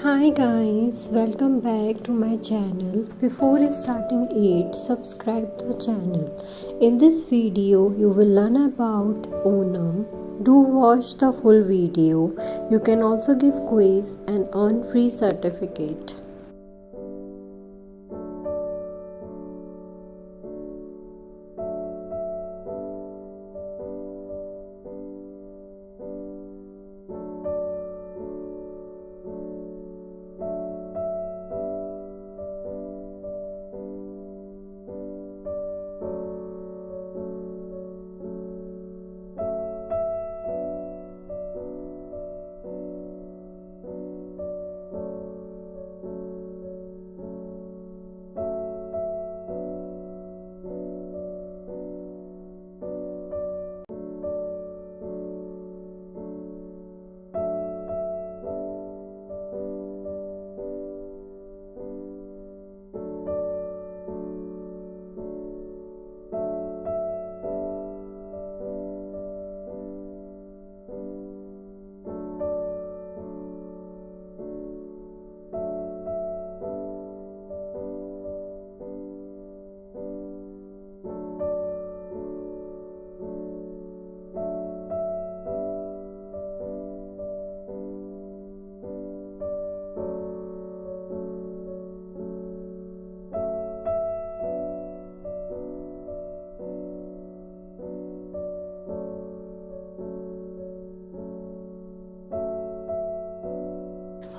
Hi guys, welcome back to my channel. Before starting it, subscribe the channel. In this video, you will learn about Onam. Do watch the full video. You can also give quiz and earn free certificate.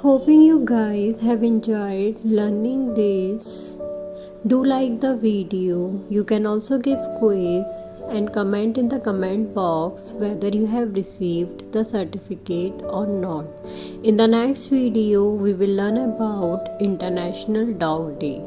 Hoping you guys have enjoyed learning this. Do like the video. You can also give quiz and comment in the comment box whether you have received the certificate or not. In the next video, we will learn about International Dog Day.